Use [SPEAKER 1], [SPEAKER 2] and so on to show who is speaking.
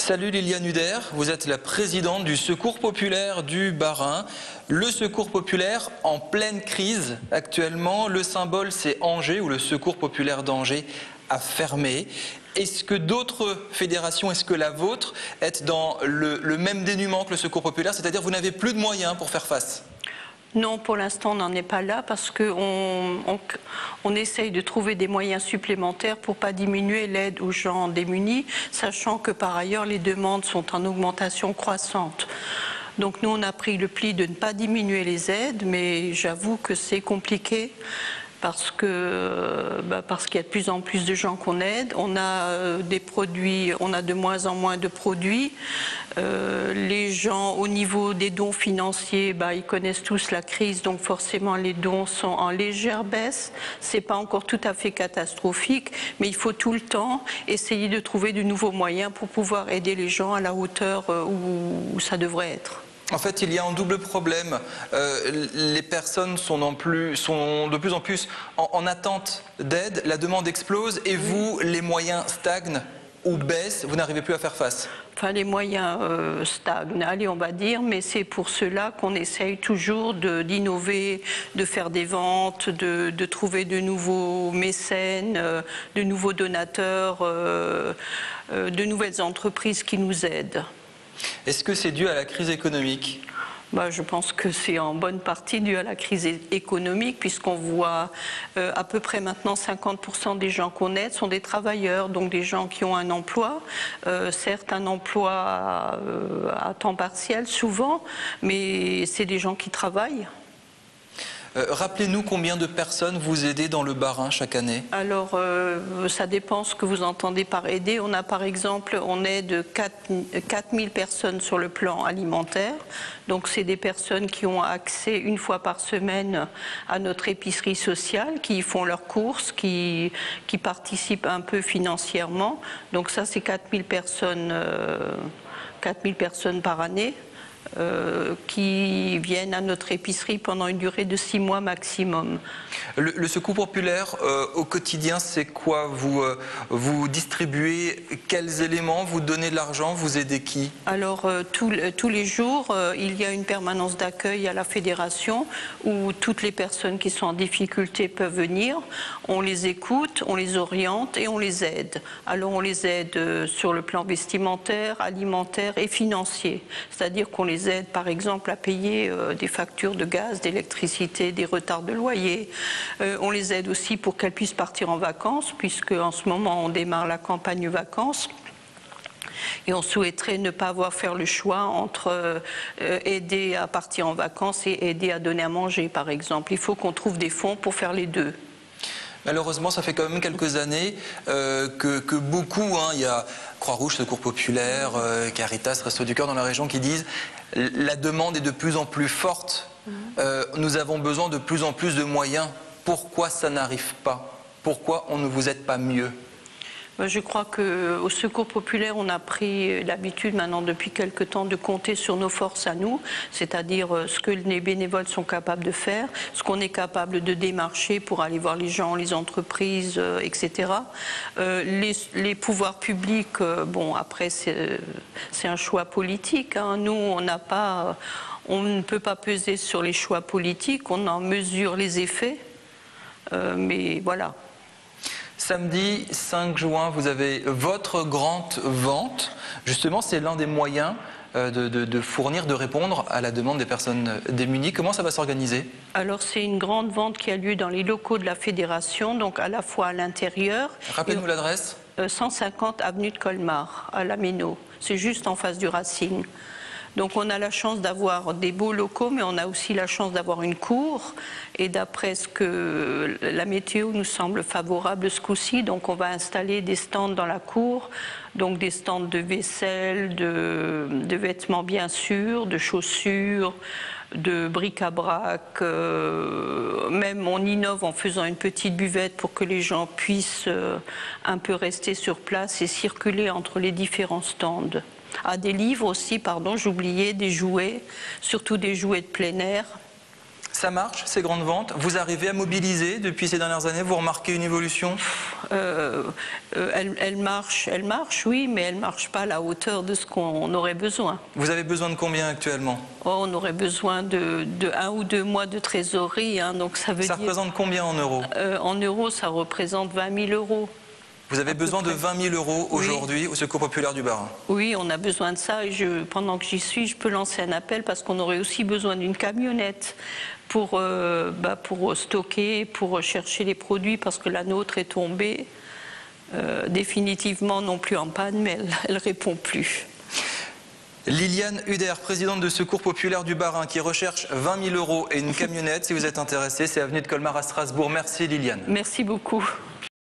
[SPEAKER 1] Salut Liliane Huder, vous êtes la présidente du Secours populaire du Bas-Rhin. Le Secours populaire en pleine crise actuellement. Le symbole c'est Angers, où le Secours populaire d'Angers a fermé. Est-ce que d'autres fédérations, est-ce que la vôtre est dans le même dénuement que le Secours populaire, c'est-à-dire vous n'avez plus de moyens pour faire face ?
[SPEAKER 2] Non, pour l'instant, on n'en est pas là parce qu'on essaye de trouver des moyens supplémentaires pour ne pas diminuer l'aide aux gens démunis, sachant que par ailleurs, les demandes sont en augmentation croissante. Donc nous, on a pris le pli de ne pas diminuer les aides, mais j'avoue que c'est compliqué. Parce qu'il y a de plus en plus de gens qu'on aide, on a des produits, on a de moins en moins de produits. Les gens au niveau des dons financiers, ils connaissent tous la crise, donc forcément les dons sont en légère baisse. C'est pas encore tout à fait catastrophique, mais il faut tout le temps essayer de trouver de nouveaux moyens pour pouvoir aider les gens à la hauteur où ça devrait être.
[SPEAKER 1] En fait, il y a un double problème. Les personnes sont de plus en plus en attente d'aide, la demande explose et vous, les moyens stagnent ou baissent, vous n'arrivez plus à faire face.
[SPEAKER 2] Enfin, les moyens stagnent, allez, on va dire, mais c'est pour cela qu'on essaye toujours d'innover, de faire des ventes, de trouver de nouveaux mécènes, de nouveaux donateurs, de nouvelles entreprises qui nous aident.
[SPEAKER 1] Est-ce que c'est dû à la crise économique ?
[SPEAKER 2] Je pense que c'est en bonne partie dû à la crise économique, puisqu'on voit à peu près maintenant 50% des gens qu'on aide sont des travailleurs, donc des gens qui ont un emploi, certes un emploi à temps partiel souvent, mais c'est des gens qui travaillent.
[SPEAKER 1] Rappelez-nous combien de personnes vous aidez dans le Bas-Rhin chaque année?
[SPEAKER 2] Alors, ça dépend ce que vous entendez par aider. On a par exemple, on aide 4000 personnes sur le plan alimentaire. Donc, c'est des personnes qui ont accès une fois par semaine à notre épicerie sociale, qui font leurs courses, qui participent un peu financièrement. Donc ça, c'est 4000 personnes par année. Qui viennent à notre épicerie pendant une durée de 6 mois maximum.
[SPEAKER 1] Le Secours populaire, au quotidien, c'est quoi? Vous distribuez quels éléments? Vous donnez de l'argent? Vous aidez qui? Alors,
[SPEAKER 2] tous les jours, il y a une permanence d'accueil à la fédération où toutes les personnes qui sont en difficulté peuvent venir. On les écoute, on les oriente et on les aide. Alors, on les aide sur le plan vestimentaire, alimentaire et financier. C'est-à-dire qu'on les aide par exemple à payer des factures de gaz, d'électricité, des retards de loyer. On les aide aussi pour qu'elles puissent partir en vacances, puisque en ce moment on démarre la campagne vacances. Et on souhaiterait ne pas avoir à faire le choix entre aider à partir en vacances et aider à donner à manger par exemple. Il faut qu'on trouve des fonds pour faire les deux.
[SPEAKER 1] Malheureusement, ça fait quand même quelques années que beaucoup, il y a Croix-Rouge, Secours populaire, Caritas, Restos du Cœur dans la région qui disent la demande est de plus en plus forte, nous avons besoin de plus en plus de moyens. Pourquoi ça n'arrive pas? Pourquoi on ne vous aide pas mieux?
[SPEAKER 2] Je crois qu'au Secours populaire, on a pris l'habitude maintenant depuis quelque temps de compter sur nos forces à nous, c'est-à-dire ce que les bénévoles sont capables de faire, ce qu'on est capable de démarcher pour aller voir les gens, les entreprises, etc. Les pouvoirs publics, après c'est un choix politique. Nous, on ne peut pas peser sur les choix politiques, on en mesure les effets, mais voilà.
[SPEAKER 1] Samedi 5 juin, vous avez votre grande vente. Justement, c'est l'un des moyens de fournir, de répondre à la demande des personnes démunies. Comment ça va s'organiser? Alors,
[SPEAKER 2] c'est une grande vente qui a lieu dans les locaux de la fédération, donc à la fois à l'intérieur.
[SPEAKER 1] Rappelez-nous l'adresse.
[SPEAKER 2] 150 avenue de Colmar, à La Méno. C'est juste en face du Racing. Donc on a la chance d'avoir des beaux locaux, mais on a aussi la chance d'avoir une cour. Et d'après ce que la météo nous semble favorable ce coup-ci, donc on va installer des stands dans la cour, donc des stands de vaisselle, de vêtements bien sûr, de chaussures, de bric-à-brac. Même on innove en faisant une petite buvette pour que les gens puissent un peu rester sur place et circuler entre les différents stands. Des livres aussi, j'oubliais, des jouets, surtout des jouets de plein air.
[SPEAKER 1] Ça marche, ces grandes ventes? Vous arrivez à mobiliser depuis ces dernières années? Vous remarquez une évolution?
[SPEAKER 2] Elle marche, oui, mais elle ne marche pas à la hauteur de ce qu'on aurait besoin.
[SPEAKER 1] Vous avez besoin de combien actuellement?
[SPEAKER 2] On aurait besoin de 1 ou 2 mois de trésorerie, hein, donc ça veut dire...
[SPEAKER 1] représente combien en euros?
[SPEAKER 2] En euros, ça représente 20 000 euros.
[SPEAKER 1] Vous avez besoin de 20 000 euros aujourd'hui au Secours populaire du Bas-Rhin?
[SPEAKER 2] Oui, on a besoin de ça et pendant que j'y suis, je peux lancer un appel parce qu'on aurait aussi besoin d'une camionnette pour stocker, pour chercher les produits parce que la nôtre est tombée définitivement non plus en panne, mais elle répond plus.
[SPEAKER 1] Liliane Huder, présidente de Secours populaire du Bas-Rhin, qui recherche 20 000 euros et une camionnette. Si vous êtes intéressé, c'est avenue de Colmar à Strasbourg. Merci Liliane.
[SPEAKER 2] Merci beaucoup.